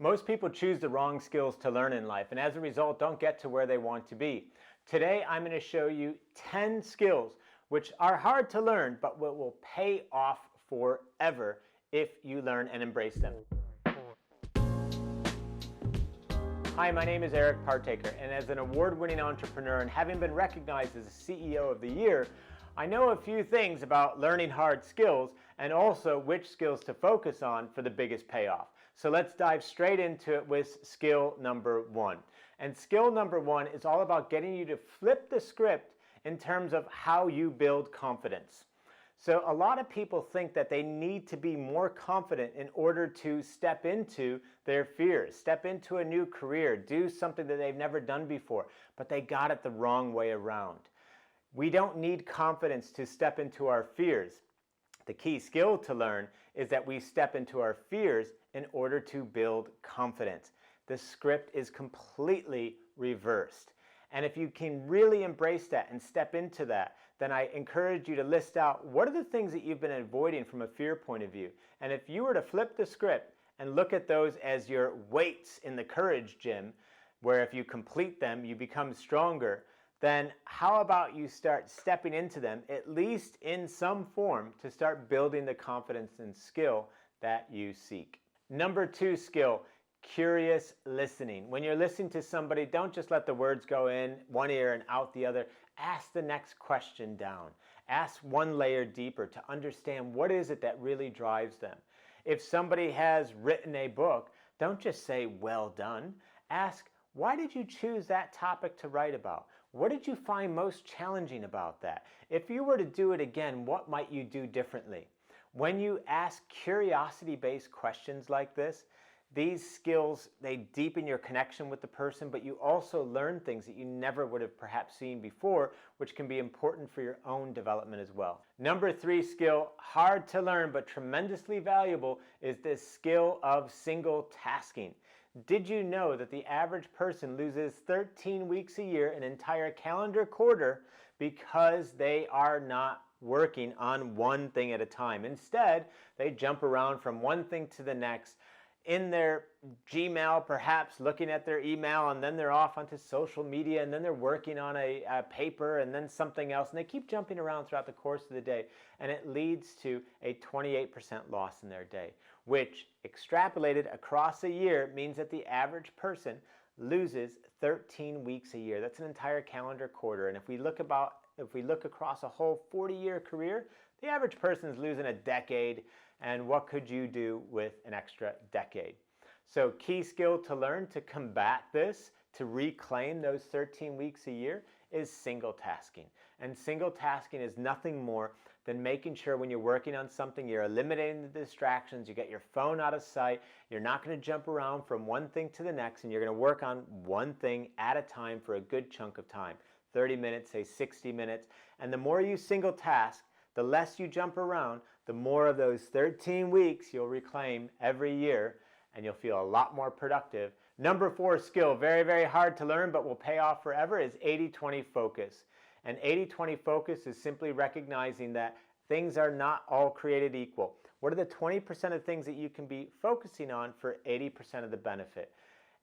Most people choose the wrong skills to learn in life, and as a result, don't get to where they want to be. Today, I'm going to show you 10 skills which are hard to learn, but will pay off forever if you learn and embrace them. Hi, my name is Eric Partaker, and as an award-winning entrepreneur and having been recognized as a CEO of the year, I know a few things about learning hard skills and also which skills to focus on for the biggest payoff. So let's dive straight into it with skill number one. And skill number one is all about getting you to flip the script in terms of how you build confidence. So a lot of people think that they need to be more confident in order to step into their fears, step into a new career, do something that they've never done before, but they got it the wrong way around. We don't need confidence to step into our fears. The key skill to learn is that we step into our fears in order to build confidence. The script is completely reversed. And if you can really embrace that and step into that, then I encourage you to list out what are the things that you've been avoiding from a fear point of view. And if you were to flip the script and look at those as your weights in the courage gym, where if you complete them, you become stronger, then how about you start stepping into them, at least in some form, to start building the confidence and skill that you seek. Number two skill, curious listening. When you're listening to somebody, don't just let the words go in one ear and out the other. Ask the next question down. Ask one layer deeper to understand what is it that really drives them. If somebody has written a book, don't just say, well done. Ask, why did you choose that topic to write about? What did you find most challenging about that? If you were to do it again, what might you do differently? When you ask curiosity-based questions like this, these skills, they deepen your connection with the person, but you also learn things that you never would have perhaps seen before, which can be important for your own development as well. Number three skill, hard to learn but tremendously valuable, is this skill of single tasking. Did you know that the average person loses 13 weeks a year, an entire calendar quarter, because they are not working on one thing at a time? Instead, they jump around from one thing to the next, in their Gmail, perhaps looking at their email, and then they're off onto social media, and then they're working on a paper, and then something else, and they keep jumping around throughout the course of the day, and it leads to a 28% loss in their day, which extrapolated across a year means that the average person loses 13 weeks a year. That's an entire calendar quarter, and if we look across a whole 40-year career, the average person is losing a decade. And what could you do with an extra decade? So key skill to learn to combat this, to reclaim those 13 weeks a year, is single tasking. And single tasking is nothing more than making sure when you're working on something, you're eliminating the distractions, you get your phone out of sight, you're not going to jump around from one thing to the next, and you're going to work on one thing at a time for a good chunk of time. 30 minutes, say 60 minutes. And the more you single task, the less you jump around, the more of those 13 weeks you'll reclaim every year, and you'll feel a lot more productive. Number four skill, very, very hard to learn but will pay off forever, is 80-20 focus. And 80-20 focus is simply recognizing that things are not all created equal. What are the 20% of things that you can be focusing on for 80% of the benefit?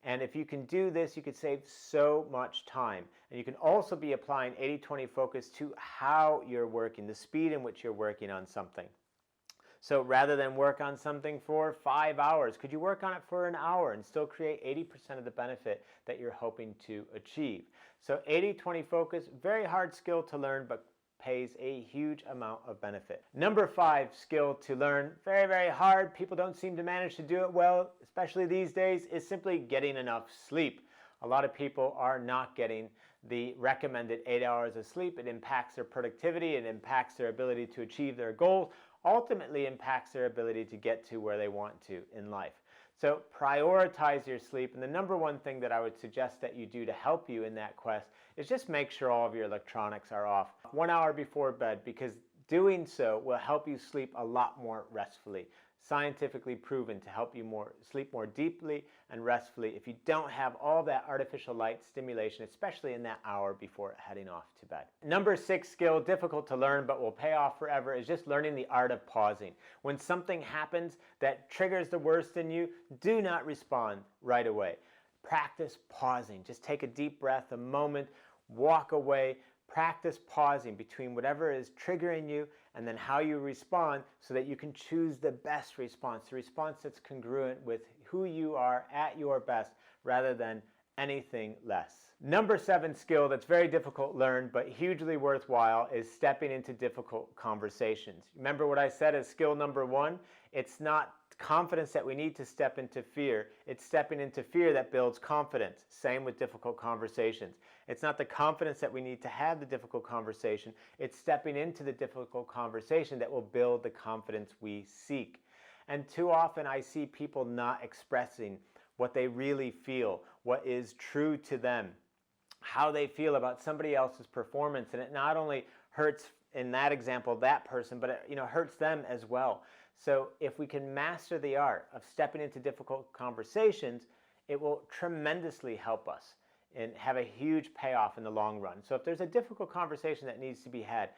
And if you can do this, you could save so much time. And you can also be applying 80-20 focus to how you're working, the speed in which you're working on something. So rather than work on something for 5 hours, could you work on it for an hour and still create 80% of the benefit that you're hoping to achieve? So 80-20 focus, very hard skill to learn, but pays a huge amount of benefit. Number five skill to learn, very, very hard. People don't seem to manage to do it well, especially these days, is simply getting enough sleep. A lot of people are not getting the recommended 8 hours of sleep. It impacts their productivity, it impacts their ability to achieve their goals, ultimately impacts their ability to get to where they want to in life. So prioritize your sleep, and the number one thing that I would suggest that you do to help you in that quest is just make sure all of your electronics are off 1 hour before bed, because doing so will help you sleep a lot more restfully. scientifically proven to help you sleep more deeply and restfully if you don't have all that artificial light stimulation, especially in that hour before heading off to bed. Number 6 skill, difficult to learn but will pay off forever, is just learning the art of pausing. When something happens that triggers the worst in you, do not respond right away. Practice pausing. Just take a deep breath, a moment, walk away. Practice pausing between whatever is triggering you and then how you respond so that you can choose the best response, the response that's congruent with who you are at your best rather than anything less. Number 7 skill that's very difficult to learn but hugely worthwhile is stepping into difficult conversations. Remember what I said as skill number 1? It's not confidence that we need to step into fear. It's stepping into fear that builds confidence. Same with difficult conversations. It's not the confidence that we need to have the difficult conversation. It's stepping into the difficult conversation that will build the confidence we seek. And too often I see people not expressing what they really feel, what is true to them, how they feel about somebody else's performance. And it not only hurts, in that example, that person, but it hurts them as well. So if we can master the art of stepping into difficult conversations, it will tremendously help us and have a huge payoff in the long run. So if there's a difficult conversation that needs to be had,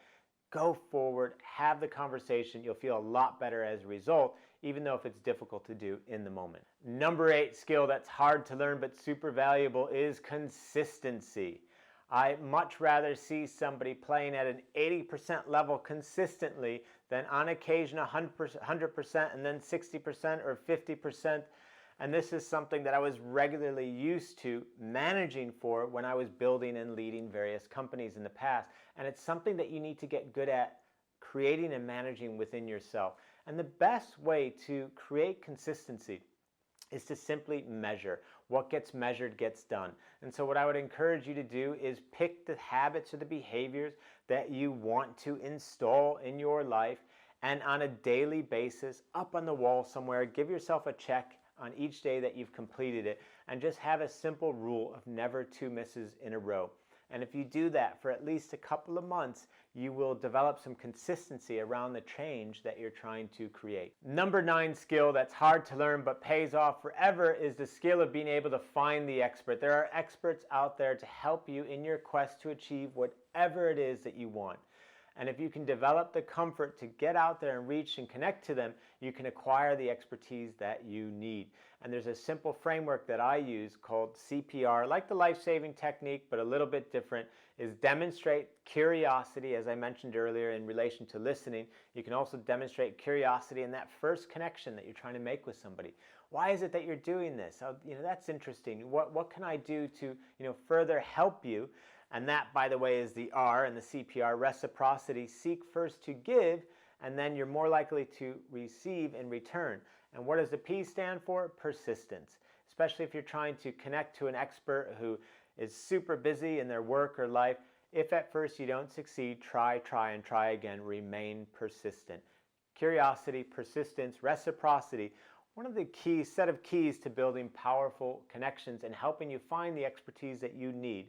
go forward, have the conversation. You'll feel a lot better as a result, even though if it's difficult to do in the moment. Number 8 skill that's hard to learn but super valuable is consistency. I much rather see somebody playing at an 80% level consistently than on occasion 100% and then 60% or 50%. And this is something that I was regularly used to managing for when I was building and leading various companies in the past. And it's something that you need to get good at creating and managing within yourself. And the best way to create consistency is to simply measure. What gets measured gets done. And so what I would encourage you to do is pick the habits or the behaviors that you want to install in your life, and on a daily basis, up on the wall somewhere, give yourself a check on each day that you've completed it, and just have a simple rule of never 2 misses in a row. And if you do that for at least a couple of months, you will develop some consistency around the change that you're trying to create. Number 9 skill that's hard to learn but pays off forever is the skill of being able to find the expert. There are experts out there to help you in your quest to achieve whatever it is that you want. And if you can develop the comfort to get out there and reach and connect to them, you can acquire the expertise that you need. And there's a simple framework that I use called CPR, like the life-saving technique, but a little bit different, is demonstrate curiosity, as I mentioned earlier in relation to listening. You can also demonstrate curiosity in that first connection that you're trying to make with somebody. Why is it that you're doing this? Oh, that's interesting. What can I do to further help you? And that, by the way, is the R in the CPR, reciprocity. Seek first to give, and then you're more likely to receive in return. And what does the P stand for? Persistence. Especially if you're trying to connect to an expert who is super busy in their work or life. If at first you don't succeed, try, and try again. Remain persistent. Curiosity, persistence, reciprocity. One of the set of keys to building powerful connections and helping you find the expertise that you need,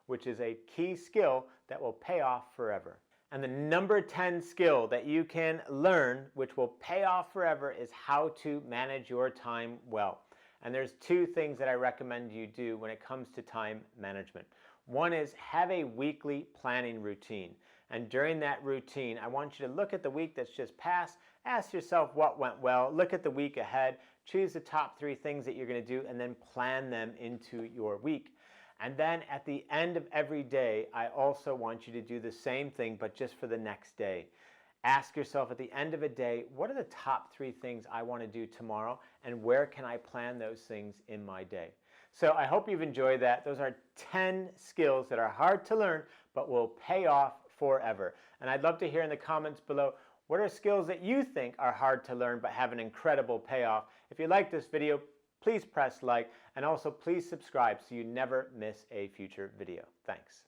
which is a key skill that will pay off forever. And the number 10 skill that you can learn, which will pay off forever, is how to manage your time well. And there's 2 things that I recommend you do when it comes to time management. One is have a weekly planning routine. And during that routine, I want you to look at the week that's just passed, ask yourself what went well, look at the week ahead, choose the top 3 things that you're going to do, and then plan them into your week. And then at the end of every day, I also want you to do the same thing, but just for the next day. Ask yourself at the end of a day, what are the top 3 things I want to do tomorrow, and where can I plan those things in my day? So I hope you've enjoyed that. Those are 10 skills that are hard to learn, but will pay off forever. And I'd love to hear in the comments below, what are skills that you think are hard to learn, but have an incredible payoff? If you like this video, please press like, and also please subscribe so you never miss a future video. Thanks.